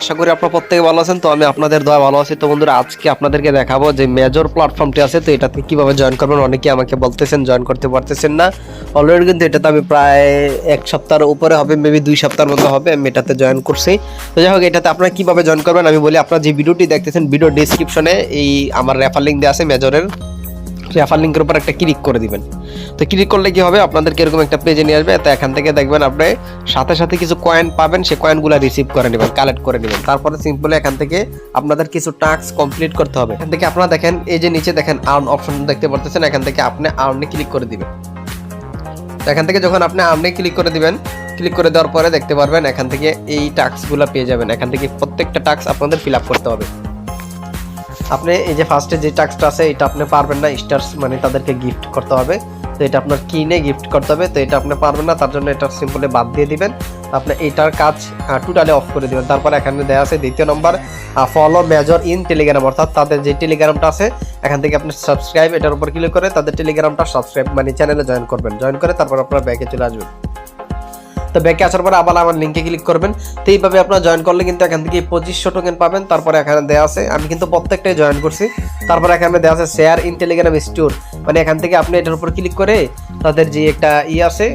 আশা করি আপনারা প্রত্যেকে ভালো আছেন। তো আমি আপনাদের দয়া ভালো আছি। তো বন্ধুরা আজকে আপনাদেরকে দেখাবো যে মেজর প্ল্যাটফর্মটি আছে, তো এটাতে কিভাবে জয়েন করবেন। অনেকে আমাকে বলতেছেন জয়েন করতে পারতেছেন না। অলরেডি কিন্তু এটাতে আমি প্রায় এক সপ্তাহের উপরে হবে, মেবি 2 সপ্তাহের মতো হবে আমি এটাতে জয়েন করছি। তো যাই হোক, এটাতে আপনারা কিভাবে জয়েন করবেন আমি বলি। আপনারা যে ভিডিওটি দেখতেছেন ভিডিও ডেসক্রিপশনে এই আমার রেফার লিঙ্ক দেওয়া আছে, মেজরের রেফার লিঙ্কের উপর একটা ক্লিক করে দিবেন। তো ক্লিক করলে কি হবে, আপনাদেরকে এরকম একটা পেজে নিয়ে আসবে। তো এখান থেকে দেখবেন আপনি সাথে সাথে কিছু কয়েন পাবেন, সেই কয়েনগুলো রিসিভ করে নেবেন, কালেক্ট করে নেবেন। তারপরে সিম্পলি এখান থেকে আপনাদের কিছু টাস্ক কমপ্লিট করতে হবে। এখান থেকে আপনারা দেখেন এই যে নিচে দেখেন আর্ন অপশন দেখতে পারতেছেন, এখান থেকে আপনি আর্নে ক্লিক করে দিবেন। তো এখান থেকে যখন আপনি আর্নে ক্লিক করে দিবেন, ক্লিক করে দেওয়ার পরে দেখতে পারবেন এখান থেকে এই টাস্কগুলো পেয়ে যাবেন। এখান থেকে প্রত্যেকটা টাস্ক আপনাদের ফিল আপ করতে হবে। আপনি এই যে ফার্স্টে যে টাস্কটা আছে এটা আপনি পারবেন না, স্টার্স মানে তাদেরকে গিফট করতে হবে। তো এটা আপনার কিনে গিফট করতে হবে। তো এটা আপনি পারবেন না, তার জন্য এটা সিম্পলি বাদ দিয়ে দিবেন। আপনি এইটার কাজ টোটালি অফ করে দিবেন। তারপর এখানে দেওয়া আছে দ্বিতীয় নম্বর ফলো মেজর ইন টেলিগ্রাম, অর্থাৎ তাদের যে টেলিগ্রামটা আছে এখান থেকে আপনি সাবস্ক্রাইব, এটার উপর ক্লিক করে তাদের টেলিগ্রামটা সাবস্ক্রাইব মানে চ্যানেলে জয়েন করবেন। জয়েন করে তারপর আপনার ব্যাকে চলে আসবেন। তো ব্যাকে আসার পরে আবার আমার লিঙ্কে ক্লিক করবেন। তো এইভাবে আপনারা জয়েন করলে কিন্তু এখান থেকে 2500 টোকেন পাবেন। তারপরে এখানে দেওয়া আছে, আমি কিন্তু প্রত্যেকটাই জয়েন করছি। তারপরে এখানে দেওয়া আছে শেয়ার ইন টেলিগ্রাম স্টোর, মানে এখান থেকে আপনি এটার উপর ক্লিক করে তাদের যে একটা আছে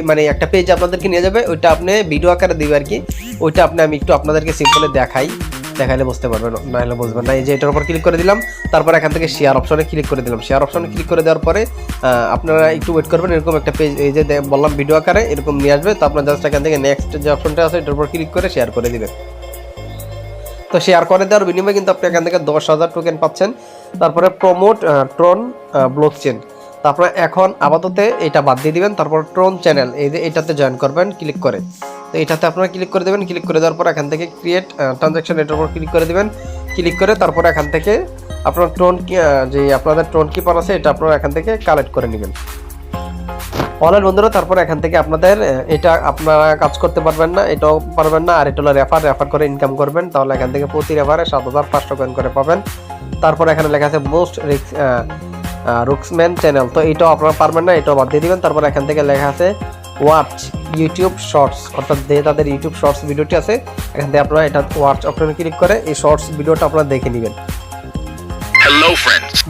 মানে একটা পেজ আপনাদেরকে নিয়ে যাবে, ওইটা আপনি ভিডিও আকারে দিবে আর কি। ওইটা আমি একটু আপনাদেরকে সিম্পলি দেখাইলে বুঝতে পারবেন, নাহলে বুঝবেন না। এই যে এটার উপর ক্লিক করে দিলাম, তারপর এখান থেকে শেয়ার অপশনে ক্লিক করে দিলাম। শেয়ার অপশনে ক্লিক করে দেওয়ার পরে আপনারা একটু ওয়েট করবেন, এরকম একটা পেজ এই যে বললাম ভিডিও আকারে এরকম নিয়ে আসবে। তো আপনার জাস্ট এখান থেকে নেক্সট যে অপশনটা আছে এটার উপর ক্লিক করে শেয়ার করে দিবেন। তো শেয়ার করে দেওয়ার বিনিময়ে কিন্তু আপনি এখান থেকে 10,000 টোকেন পাচ্ছেন। তারপরে প্রমোট ট্রন ব্লকচেন, তো আপনারা এখন আপাতত এটা বাদ দিয়ে দিবেন। তারপর ট্রন চ্যানেল এই যে এটাতে জয়েন করবেন ক্লিক করে। তো এটাতে আপনারা ক্লিক করে দেবেন। ক্লিক করে দেওয়ার পর এখান থেকে ক্রিয়েট ট্রানজ্যাকশন এটার উপর ক্লিক করে দেবেন। ক্লিক করে তারপর এখান থেকে আপনার ট্রন যে আপনাদের ট্রন কিপার আছে এটা আপনারা এখান থেকে কালেক্ট করে নেবেন। অনলাইন বন্ধুরা, তারপর এখান থেকে আপনাদের এটা আপনারা কাজ করতে পারবেন না, এটাও পারবেন না। আর এটা হলো রেফার করে ইনকাম করবেন, তাহলে এখান থেকে প্রতি রেফারে 7,500 কয়েন করে পাবেন। তারপর এখানে লেখা আছে মোস্ট রুক্সম্যান চ্যানেল, তো এটাও আপনারা পারবেন না, এটাও বাদ দিয়ে দিবেন। তারপর এখান থেকে লেখা আছে ওয়াচ ইউটিউব শর্টস, অর্থাৎ তাদের ইউটিউব শর্টস ভিডিওটি আছে, এখান থেকে আপনারা এটা ওয়াচ অপশনে ক্লিক করে এই শর্টস ভিডিওটা আপনারা দেখে নেবেন।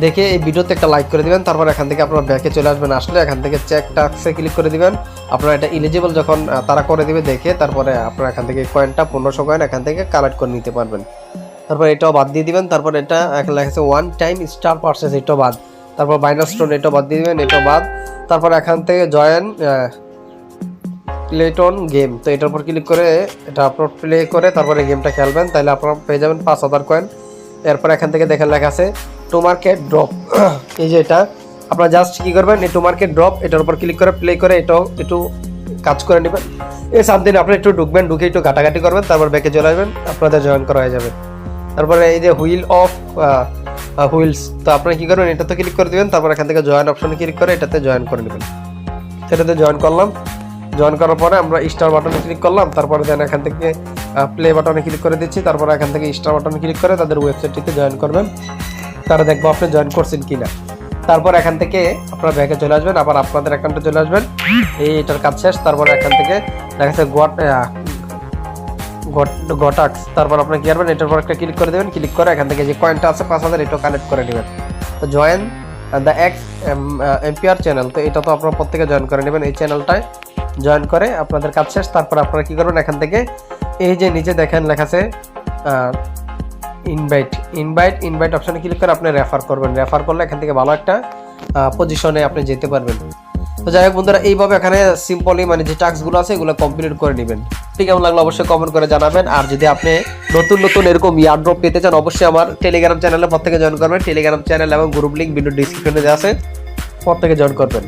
দেখে এই ভিডিওতে একটা লাইক করে দিবেন। তারপর এখান থেকে আপনারা ব্যাকে চলে আসবেন। আসলে এখান থেকে চেক টাস্কে ক্লিক করে দিবেন। আপনারা এটা এলিজিবল যখন তারা করে দিবে দেখে, তারপরে আপনারা এখান থেকে কয়েনটা 1500 কয়েন এখান থেকে কালেক্ট করে নিতে পারবেন। তারপর এটাও বাদ দিয়ে দিবেন। তারপর এটা এখানে লেখা আছে ওয়ান টাইম স্টার পারচেজ, এটাও বাদ। তারপর বাইনান্স স্টোন এটাও বাদ দিয়ে দিবেন, এটাও বাদ। তারপর এখান থেকে জয়েন প্লেটন গেম, তো এটার উপর ক্লিক করে এটা আপনার প্লে করে তারপরে গেমটা খেলবেন, তাহলে আপনারা পেয়ে যাবেন 5,000 কয়েন। এরপর এখান থেকে দেখেন লেখা আছে টু মার্কেট ড্রপ, এই যে এটা আপনারা জাস্ট কী করবেন, এই টু মার্কেট ড্রপ এটার উপর ক্লিক করে প্লে করে এটাও একটু কাজ করে নেবেন। এই 7 দিন আপনি একটু ঢুকবেন, ঢুকে একটু ঘাটাঘাটি করবেন, তারপর ব্যাকে চলে আসবেন, আপনাদের জয়েন করা হয়ে যাবে। তারপরে এই যে হুইল অফ হুইলস, তো আপনারা কী করবেন, এটাতে ক্লিক করে দেবেন। তারপর এখান থেকে জয়েন অপশনে ক্লিক করে এটাতে জয়েন করে নেবেন। এটাতে জয়েন করলাম, জয়েন করার পরে আমরা স্টার বাটনে ক্লিক করলাম। তারপরে দেন এখান থেকে প্লে বাটনে ক্লিক করে দিচ্ছি। তারপরে এখান থেকে স্টার বাটনে ক্লিক করে তাদের ওয়েবসাইটটিতে জয়েন করবেন, তারা দেখবো আপনি জয়েন করছেন কিনা। তারপর এখান থেকে আপনারা ব্যাকে চলে আসবেন, আবার আপনাদের অ্যাকাউন্টে চলে আসবেন। এটার কাজ শেষ। তারপরে এখান থেকে দেখা যাচ্ছে গটাক্স, তারপর আপনারা কি করবেন, এটার উপর একটা ক্লিক করে দেবেন। ক্লিক করে এখান থেকে যে কয়েনটা আছে 5,000 এটাও কালেক্ট করে নেবেন। তো জয়েন দ্য এমপিআর চ্যানেল, তো এটা তো আপনারা প্রত্যেকে জয়েন করে নেবেন। এই চ্যানেলটায় জয়েন করে আপনাদের কাজ শেষ। তারপর আপনারা কী করবেন, এখান থেকে এই যে নিচে দেখেন লেখা আছে ইনভাইট অপশনে ক্লিক করে আপনি রেফার করবেন। রেফার করলে এখান থেকে ভালো একটা পজিশনে আপনি যেতে পারবেন। তো যাই হোক বন্ধুরা, এইভাবে এখানে সিম্পলি মানে যে টাস্কগুলো আছে এগুলো কমপ্লিট করে নেবেন। ঠিক কেমন লাগলো অবশ্যই কমেন্ট করে জানাবেন। আর যদি আপনি নতুন এরকম ইয়ারড্রপ পেতে চান অবশ্যই আমার টেলিগ্রাম চ্যানেলে প্রত্যেকে জয়েন করবেন। টেলিগ্রাম চ্যানেল এবং গ্রুপ লিঙ্ক ভিডিও ডিসক্রিপশনে দেওয়া আছে, প্রত্যেকে জয়েন করবেন।